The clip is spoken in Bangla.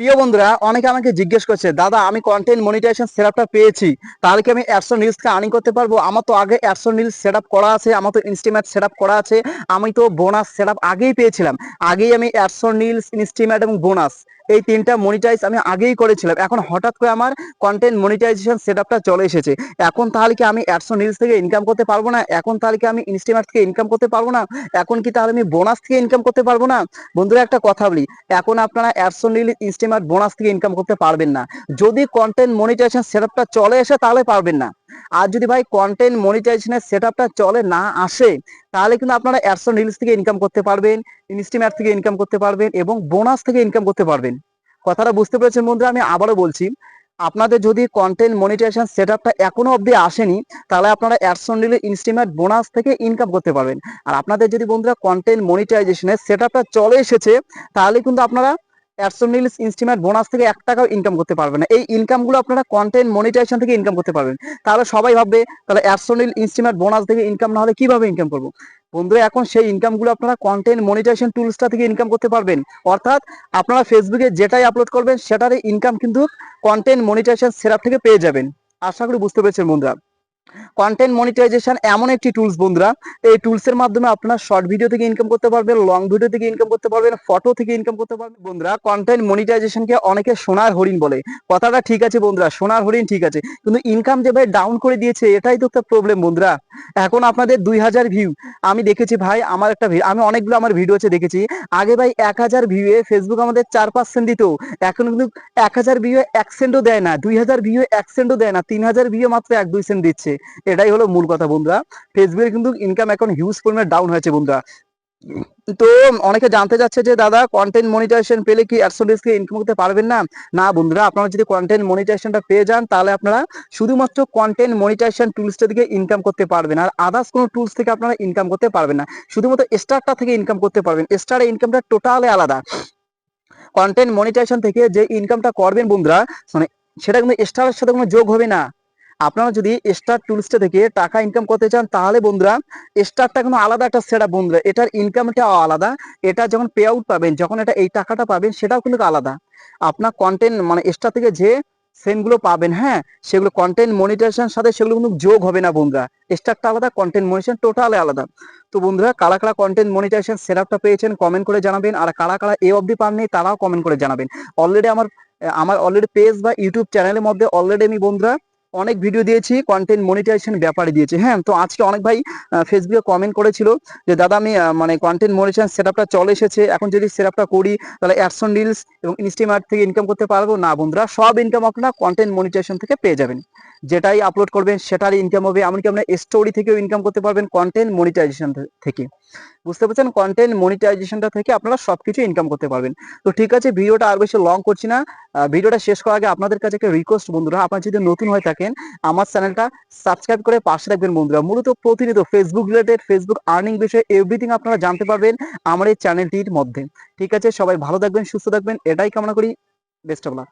প্রিয় বন্ধুরা, অনেকে আমাকে জিজ্ঞেস করছে, দাদা আমি কন্টেন্ট মনিটাইজেশন সেটআপটা পেয়েছি, তাহলে কি আমি অ্যাডসন রিলসকে আর্নিং করতে পারবো? আমার তো আগে অ্যাডসন রিলস সেটআপ করা আছে, আমার তো ইনস্টিমেট সেটআপ করা আছে, আমি তো বোনাস সেটআপ আগেই পেয়েছিলাম। আগেই আমি অ্যাডসন রিলস, ইনস্টিমেট এবং বোনাস এই তিনটা মনিটাইজ আমি আগেই করেছিলাম। এখন হঠাৎ করে আমার কন্টেন্ট মনিটাইজেশন সেটআপটা চলে এসেছে। এখন তাহলে কি আমি অ্যাডসন রিলস থেকে ইনকাম করতে পারবো না? এখন তাহলে কি আমি ইনস্টিমেট থেকে ইনকাম করতে পারবো না? এখন কি তাহলে আমি বোনাস থেকে ইনকাম করতে পারবো না? বন্ধুরা, একটা কথা বলি, এখন আপনারা অ্যাডসন রিল, ইনস্টিমেট, বোনাস থেকে ইনকাম করতে পারবেন না। যদি কন্টেন্ট মনিটাইজেশন সেটআপটা চলে আসে তাহলে পারবেন না। আর যদি ভাই কন্টেন্ট মনিটাইজেশনের সেটআপটা চলে না আসে, তাহলে কিন্তু আপনারা অ্যাডসন রিলস থেকে ইনকাম করতে পারবেন, ইনস্টিমেট থেকে ইনকাম করতে পারবেন এবং বোনাস থেকে ইনকাম করতে পারবেন। কথাটা বুঝতে পেরেছেন বন্ধুরা? আমি আবারও বলছি, আপনাদের যদি কন্টেন্ট মনিটাইজেশন সেটআপটা এখনো অবধি আসেনি, তাহলে আপনারা অ্যাডসন রিল, ইনস্টিমেট, বোনাস থেকে ইনকাম করতে পারবেন। আর আপনাদের যদি বন্ধুরা কন্টেন্ট মনিটাইজেশনের সেটআপটা চলে এসেছে, তাহলে কিন্তু আপনারা অ্যাডসন রিলস, ইনস্টিমেট, বোনাস থেকে 1 টাকাও ইনকাম করতে পারবেন না। এই ইনকামগুলো আপনারা কন্টেন্ট মনিটাইজেশন থেকে ইনকাম করতে পারবেন। তাহলে সবাই ভাববে, তাহলে অ্যাডসন রিল, ইনস্টিমেট, বোনাস থেকে ইনকাম না হলে কিভাবে ইনকাম করবো? বন্ধুরা, এখন সেই ইনকামগুলো আপনারা কন্টেন্ট মনিটাইজেশন টুলসটা থেকে ইনকাম করতে পারবেন। অর্থাৎ আপনারা ফেসবুকে যেটাই আপলোড করবেন সেটারই ইনকাম কিন্তু কন্টেন্ট মনিটাইজেশন সেটআপ থেকে পেয়ে যাবেন। আশা করি বুঝতে পেরেছেন বন্ধুরা। কন্টেন্ট মনিটাইজেশন এমন একটি টুলস বন্ধুরা, এই টুলসের মাধ্যমে আপনারা শর্ট ভিডিও থেকে ইনকাম করতে পারবেন, লং ভিডিও থেকে ইনকাম করতে পারবেন, ফটো থেকে ইনকাম করতে পারবেন। বন্ধুরা, কন্টেন্ট মনিটাইজেশনকে অনেকে সোনার হরিণ বলে। কথাটা ঠিক আছে বন্ধুরা, সোনার হরিণ ঠিক আছে, কিন্তু ইনকাম যে ভাই ডাউন করে দিয়েছে, এটাই তো একটা প্রবলেম বন্ধুরা। এখন আপনাদের 2000 ভিউ আমি দেখেছি ভাই, আমার একটা আমি অনেকগুলো আমার ভিডিও আছে দেখেছি। আগে ভাই 1000 ভিউয়ে ফেসবুক আমাদের 4% দিত, এখন কিন্তু 1000 ভিউ 1 সেন্টও দেয় না, 2000 ভিউ 1 সেন্টও দেয় না, 3000 ভিউ মাত্র 1-2 সেন্ট দিচ্ছে। এটাই হলো মূল কথা বন্ধুরা। ফেসবুকের কিন্তু ইনকাম এখন হিউজ পরিমাণে ডাউন হয়েছে বন্ধুরা। তো অনেকে জানতে চাচ্ছে যে দাদা কন্টেন্ট মনিটাইজেশন পেলে কি অ্যাডসন রিলস থেকে ইনকাম করতে পারবেন না? না বন্ধুরা, আপনারা যদি কন্টেন্ট মনিটাইজেশনটা পেয়ে যান, তাহলে আপনারা শুধুমাত্র কন্টেন্ট মনিটাইজেশন টুলসটা থেকে ইনকাম করতে পারবেন, আর আদার্স কোনো টুলস থেকে আপনারা ইনকাম করতে পারবেন না। শুধুমাত্র স্টারটা থেকে ইনকাম করতে পারবেন। স্টারের ইনকামটা টোটালি আলাদা। কন্টেন্ট মনিটাইজেশন থেকে যে ইনকামটা করবেন বন্ধুরা, মানে সেটা কিন্তু স্টারের সাথে কোনো যোগ হবে না। আপনারা যদি স্টার টুলসটা থেকে টাকা ইনকাম করতে চান, তাহলে বন্ধুরা স্টারটা কোনো আলাদা একটা সেটআপ বন্ধুরা, এটার ইনকামটা আলাদা। এটা যখন পে আউট পাবেন, যখন এটা এই টাকাটা পাবেন, সেটাও কিন্তু আলাদা। আপনার কন্টেন্ট মানে স্টার থেকে যে সেন্টগুলো পাবেন, হ্যাঁ, সেগুলো কন্টেন্ট মনিটাইজেশন সাথে সেগুলো কিন্তু যোগ হবে না বন্ধুরা। স্টারটা আলাদা, কন্টেন্ট মনিটাইজেশন টোটালি আলাদা। তো বন্ধুরা, কারা কারা কন্টেন্ট মনিটাইজেশন সেটআপটা পেয়েছেন কমেন্ট করে জানাবেন, আর কারা কারা এই অবধি পাননি তারাও কমেন্ট করে জানাবেন। অলরেডি আমার অলরেডি পেজ বা ইউটিউব চ্যানেলের মধ্যে অলরেডি আমি বন্ধুরা অনেক ভিডিও দিয়েছি, কন্টেন্ট মনিটাইজেশন ব্যাপারে দিয়েছি। হ্যাঁ, তো আজকে অনেক ভাই ফেসবুকে কমেন্ট করেছিল যে দাদা আমি মানে কন্টেন্ট মনিটাইজেশন সেটআপটা চলে এসেছে, এখন যদি সেটআপটা করি তাহলে অ্যাডসন রিলস এবং ইনস্টিমার্ট থেকে ইনকাম করতে পারবো না? বন্ধুরা, সব ইনকাম আপনারা কন্টেন্ট মনিটাইজেশন থেকে পেয়ে যাবেন। যেটাই আপলোড করবেন সেটারই ইনকাম হবে। এমনকি আপনার স্টোরি থেকেও ইনকাম করতে পারবেন কন্টেন্ট মনিটাইজেশন থেকে। বুঝতে পারছেন? কন্টেন্ট মনিটাইজেশনটা থেকে আপনারা সবকিছু ইনকাম করতে পারবেন। তো ঠিক আছে, ভিডিওটা আর বেশি লং করছি না। ভিডিওটা শেষ করার আগে আপনাদের কাছে একটা রিকোয়েস্ট বন্ধুরা, আপনারা যদি নতুন হয়ে থাকেন, আমার চ্যানেলটা সাবস্ক্রাইব করে পাশে রাখবেন বন্ধুরা। মূলত প্রতিনিয়ত ফেসবুক রিলেটেড, ফেসবুক আর্নিং বিষয়ে এভরিথিং আপনারা জানতে পারবেন আমার এই চ্যানেলটির মধ্যে। ঠিক আছে, সবাই ভালো থাকবেন, সুস্থ থাকবেন, এটাই কামনা করি। Best of luck.